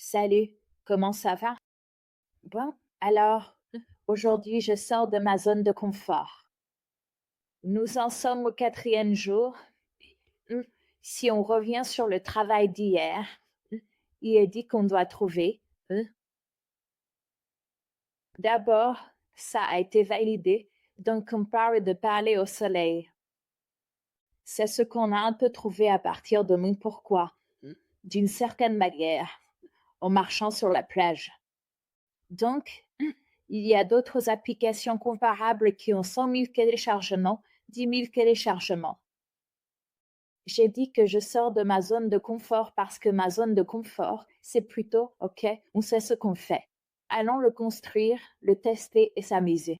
Salut, comment ça va? Bon, alors, aujourd'hui, je sors de ma zone de confort. Nous en sommes au quatrième jour. Hum, Si on revient sur le travail d'hier, il est dit qu'on doit trouver. hum, D'abord, ça a été validé, donc on parle de parler au soleil. C'est ce qu'on a un peu trouvé à partir de mon pourquoi, d'une certaine manière, en marchant sur la plage. Donc, il y a d'autres applications comparables qui ont 100 000 téléchargements, 10 000 téléchargements. J'ai dit que je sors de ma zone de confort parce que ma zone de confort, c'est plutôt, OK, on sait ce qu'on fait. Allons le construire, le tester et s'amuser.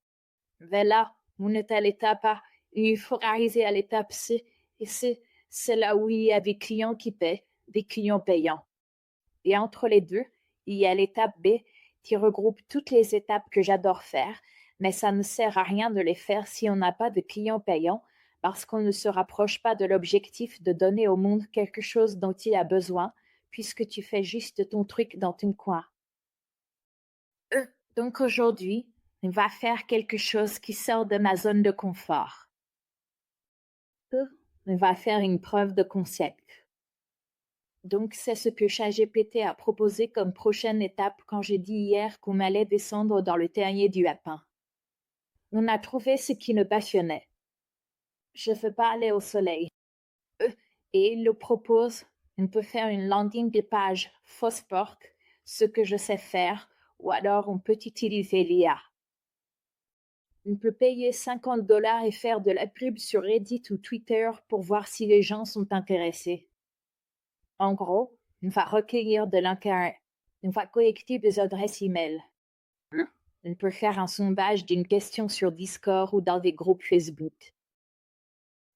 Mais là, on est à l'étape A, et il faut arriver à l'étape C, et c'est là où il y a des clients qui paient, des clients payants. Et entre les deux, il y a l'étape B qui regroupe toutes les étapes que j'adore faire, mais ça ne sert à rien de les faire si on n'a pas de clients payants, parce qu'on ne se rapproche pas de l'objectif de donner au monde quelque chose dont il a besoin, puisque tu fais juste ton truc dans ton coin. Donc aujourd'hui, on va faire quelque chose qui sort de ma zone de confort. On va faire une preuve de concept. Donc, c'est ce que ChatGPT a proposé comme prochaine étape quand j'ai dit hier qu'on allait descendre dans le terrier du lapin. On a trouvé ce qui nous passionnait. Je veux pas aller au soleil. Et il le propose. On peut faire une landing de page fausse porte, ce que je sais faire, ou alors on peut utiliser l'IA. On peut payer 50 $ et faire de la pub sur Reddit ou Twitter pour voir si les gens sont intéressés. En gros, on va recueillir de l'intérêt. On va collecter des adresses e-mail. On peut faire un sondage d'une question sur Discord ou dans des groupes Facebook.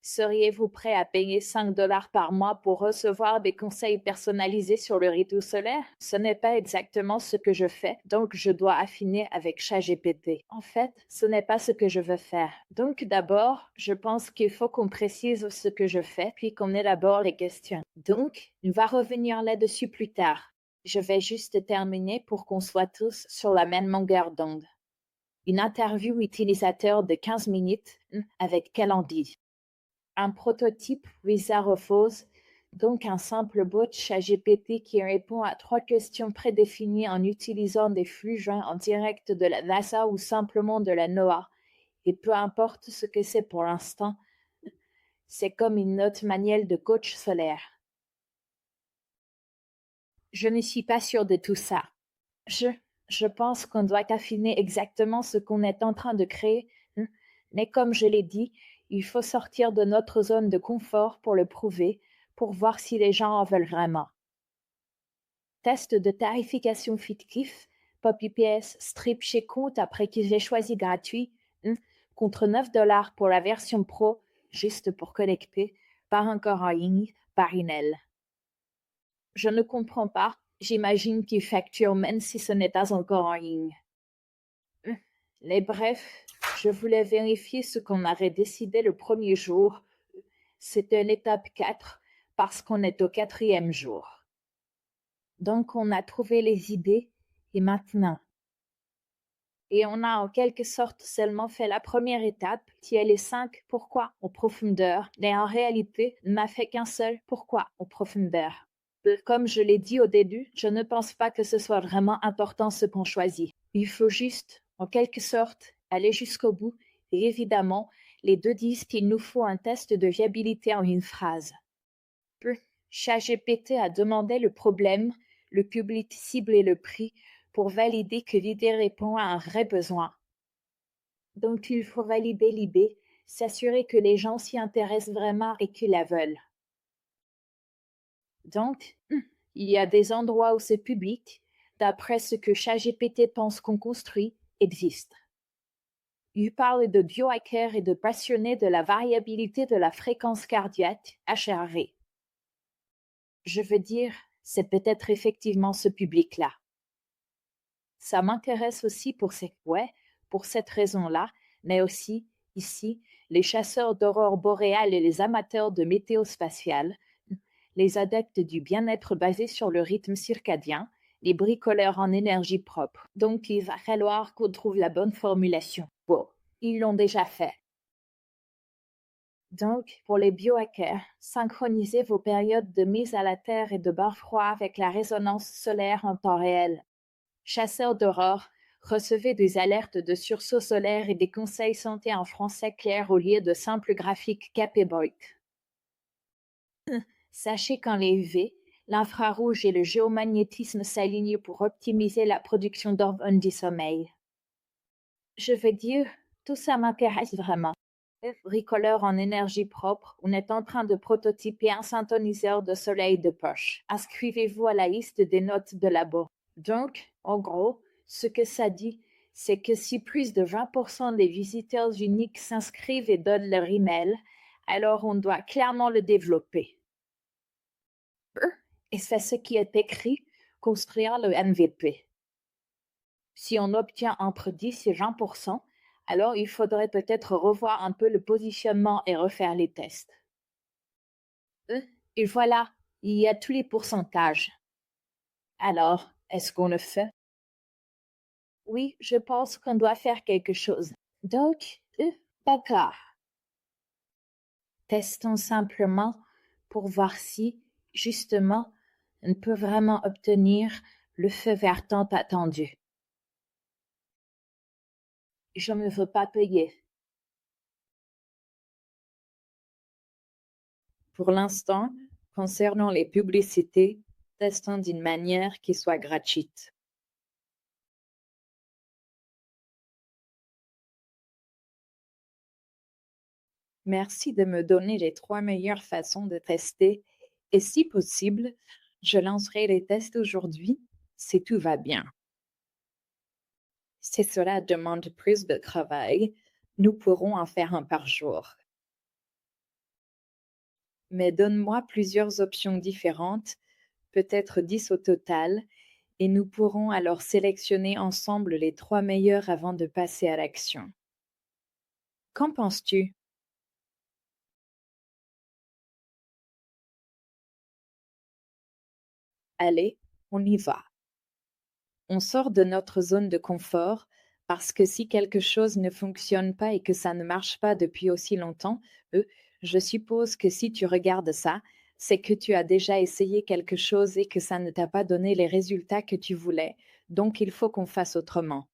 Seriez-vous prêt à payer 5 $ par mois pour recevoir des conseils personnalisés sur le rideau solaire? Ce n'est pas exactement ce que je fais, donc je dois affiner avec ChatGPT. En fait, ce n'est pas ce que je veux faire. Donc d'abord, je pense qu'il faut qu'on précise ce que je fais, puis qu'on élabore les questions. Donc, on va revenir là-dessus plus tard. Je vais juste terminer pour qu'on soit tous sur la même longueur d'onde. Une interview utilisateur de 15 minutes avec Calendly. Un prototype Wizarofos, donc un simple bot ChatGPT qui répond à 3 questions prédéfinies en utilisant des flux joints en direct de la NASA ou simplement de la NOAA. Et peu importe ce que c'est pour l'instant, c'est comme une note manuelle de coach solaire. Je ne suis pas sûre de tout ça. Je pense qu'on doit affiner exactement ce qu'on est en train de créer, mais comme je l'ai dit, il faut sortir de notre zone de confort pour le prouver, pour voir si les gens en veulent vraiment. Test de tarification fictif, copy-paste, strip chez compte après que j'ai choisi gratuit, contre 9 $ pour la version pro, juste pour collecter, pas encore en ligne, par email. Je ne comprends pas, j'imagine qu'ils facturent même si ce n'est pas encore en ligne. Mais bref, je voulais vérifier ce qu'on avait décidé le premier jour. C'était l'étape 4 parce qu'on est au quatrième jour. Donc on a trouvé les idées et maintenant. Et on a en quelque sorte seulement fait la première étape qui est les 5 pourquoi en profondeur. Mais en réalité, on n'a fait qu'un seul pourquoi en profondeur. Comme je l'ai dit au début, je ne pense pas que ce soit vraiment important ce qu'on choisit. Il faut juste, en quelque sorte, aller jusqu'au bout. Et évidemment, les deux disent qu'il nous faut un test de viabilité en une phrase. ChatGPT a demandé le problème, le public cible et le prix pour valider que l'idée répond à un vrai besoin. Donc il faut valider l'idée, s'assurer que les gens s'y intéressent vraiment et qu'ils la veulent. Donc, il y a des endroits où ce public, d'après ce que ChatGPT pense qu'on construit, existe. Il parle de biohackers et de passionnés de la variabilité de la fréquence cardiaque, HRV. Je veux dire, c'est peut-être effectivement ce public-là. Ça m'intéresse aussi pour cette raison-là, mais aussi, ici, les chasseurs d'aurores boréales et les amateurs de météo spatiale, les adeptes du bien-être basé sur le rythme circadien, les bricoleurs en énergie propre. Donc, il va falloir qu'on trouve la bonne formulation. Bon, ils l'ont déjà fait. Donc, pour les biohackers, synchronisez vos périodes de mise à la terre et de bain froid avec la résonance solaire en temps réel. Chasseurs d'aurore, recevez des alertes de sursaut solaire et des conseils santé en français clair au lieu de simples graphiques capéboïques. Sachez qu'en les UV, l'infrarouge et le géomagnétisme s'alignent pour optimiser la production d'hormones du sommeil. Je veux dire, tout ça m'intéresse vraiment. Bricoleur en énergie propre, on est en train de prototyper un synthoniseur de soleil de poche. Inscrivez-vous à la liste des notes de labo. Donc, en gros, ce que ça dit, c'est que si plus de 20% des visiteurs uniques s'inscrivent et donnent leur email, alors on doit clairement le développer. Et c'est ce qui est écrit, construire le MVP. Si on obtient entre 10 et 20%, alors il faudrait peut-être revoir un peu le positionnement et refaire les tests. Et voilà, il y a tous les pourcentages. Alors, est-ce qu'on le fait? Oui, je pense qu'on doit faire quelque chose. Donc, d'accord. Testons simplement pour voir si, justement, on peut vraiment obtenir le feu vert tant attendu. Je ne veux pas payer. Pour l'instant, concernant les publicités, testons d'une manière qui soit gratuite. Merci de me donner les 3 meilleures façons de tester et si possible, je lancerai les tests aujourd'hui si tout va bien. Si cela demande plus de travail, nous pourrons en faire un par jour. Mais donne-moi plusieurs options différentes, peut-être 10 au total, et nous pourrons alors sélectionner ensemble les 3 meilleurs avant de passer à l'action. Qu'en penses-tu? Allez, on y va. On sort de notre zone de confort parce que si quelque chose ne fonctionne pas et que ça ne marche pas depuis aussi longtemps, je suppose que si tu regardes ça, c'est que tu as déjà essayé quelque chose et que ça ne t'a pas donné les résultats que tu voulais. Donc il faut qu'on fasse autrement.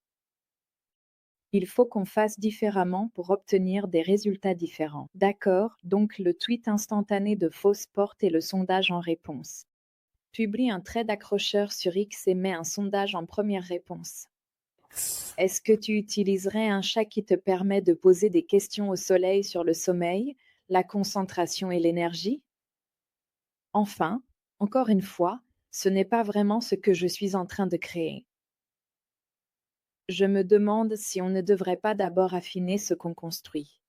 Il faut qu'on fasse différemment pour obtenir des résultats différents. D'accord, donc le tweet instantané de fausse porte et le sondage en réponse. Publie un trait d'accrocheur sur X et mets un sondage en première réponse. Est-ce que tu utiliserais un chat qui te permet de poser des questions au soleil sur le sommeil, la concentration et l'énergie? Enfin, encore une fois, ce n'est pas vraiment ce que je suis en train de créer. Je me demande si on ne devrait pas d'abord affiner ce qu'on construit.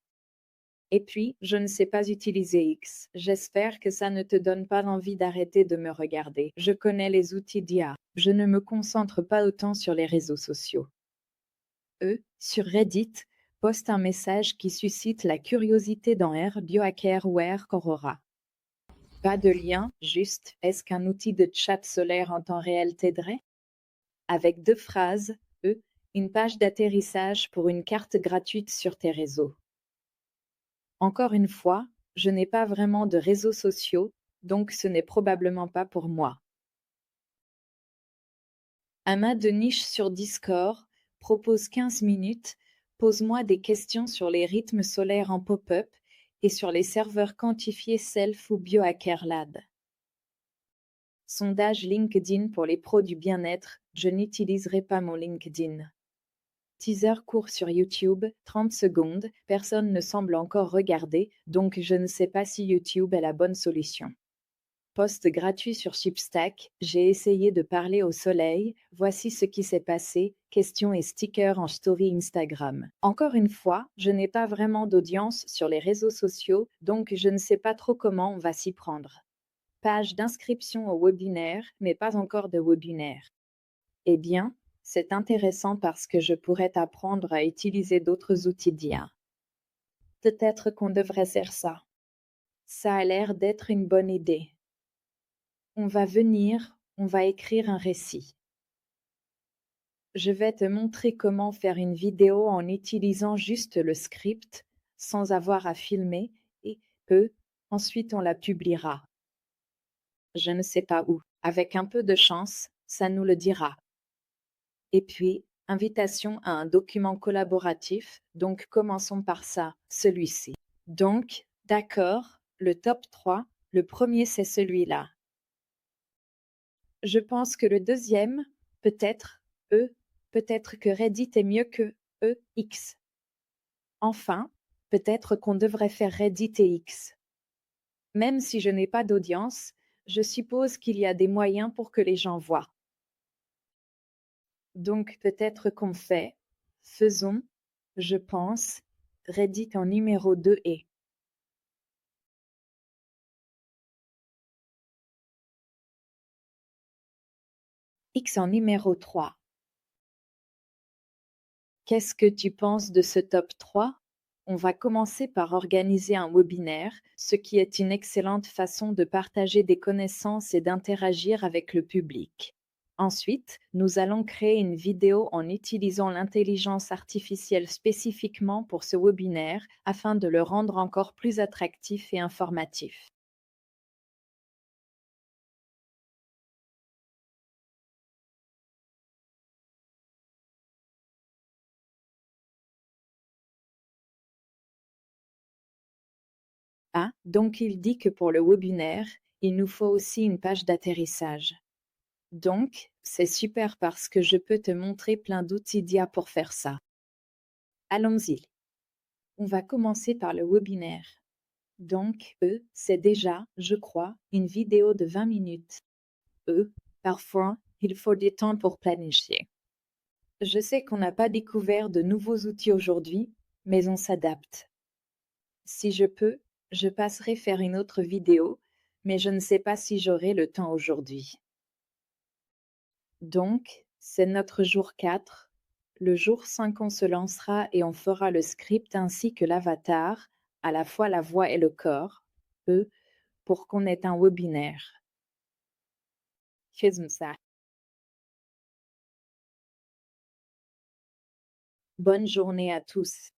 Et puis, je ne sais pas utiliser X. J'espère que ça ne te donne pas l'envie d'arrêter de me regarder. Je connais les outils d'IA. Je ne me concentre pas autant sur les réseaux sociaux. Sur Reddit, poste un message qui suscite la curiosité dans R Biohacker ou R Corora. Pas de lien, juste est-ce qu'un outil de chat solaire en temps réel t'aiderait? Avec 2 phrases, une page d'atterrissage pour une carte gratuite sur tes réseaux. Encore une fois, je n'ai pas vraiment de réseaux sociaux, donc ce n'est probablement pas pour moi. Amas de niche sur Discord propose 15 minutes, pose-moi des questions sur les rythmes solaires en pop-up et sur les serveurs quantifiés Self ou Biohacker Lab. Sondage LinkedIn pour les pros du bien-être, je n'utiliserai pas mon LinkedIn. Teaser court sur YouTube, 30 secondes, personne ne semble encore regarder, donc je ne sais pas si YouTube est la bonne solution. Post gratuit sur Substack, j'ai essayé de parler au soleil, voici ce qui s'est passé, questions et stickers en story Instagram. Encore une fois, je n'ai pas vraiment d'audience sur les réseaux sociaux, donc je ne sais pas trop comment on va s'y prendre. Page d'inscription au webinaire, mais pas encore de webinaire. Eh bien, c'est intéressant parce que je pourrais t'apprendre à utiliser d'autres outils d'IA. Peut-être qu'on devrait faire ça. Ça a l'air d'être une bonne idée. On va venir, on va écrire un récit. Je vais te montrer comment faire une vidéo en utilisant juste le script, sans avoir à filmer, et ensuite on la publiera. Je ne sais pas où. Avec un peu de chance, ça nous le dira. Et puis, invitation à un document collaboratif, donc commençons par ça, celui-ci. Donc, d'accord, le top 3, le premier c'est celui-là. Je pense que le deuxième, peut-être, peut-être que Reddit est mieux que X. Enfin, peut-être qu'on devrait faire Reddit et X. Même si je n'ai pas d'audience, je suppose qu'il y a des moyens pour que les gens voient. Donc peut-être faisons, je pense, Reddit en numéro 2 et X en numéro 3. Qu'est-ce que tu penses de ce top 3? On va commencer par organiser un webinaire, ce qui est une excellente façon de partager des connaissances et d'interagir avec le public. Ensuite, nous allons créer une vidéo en utilisant l'intelligence artificielle spécifiquement pour ce webinaire afin de le rendre encore plus attractif et informatif. Ah, donc il dit que pour le webinaire, il nous faut aussi une page d'atterrissage. Donc, c'est super parce que je peux te montrer plein d'outils d'IA pour faire ça. Allons-y. On va commencer par le webinaire. Donc, c'est déjà, je crois, une vidéo de 20 minutes. Parfois, il faut du temps pour planifier. Je sais qu'on n'a pas découvert de nouveaux outils aujourd'hui, mais on s'adapte. Si je peux, je passerai faire une autre vidéo, mais je ne sais pas si j'aurai le temps aujourd'hui. Donc, c'est notre jour 4. Le jour 5, on se lancera et on fera le script ainsi que l'avatar, à la fois la voix et le corps, pour qu'on ait un webinaire. Faisons ça. Bonne journée à tous.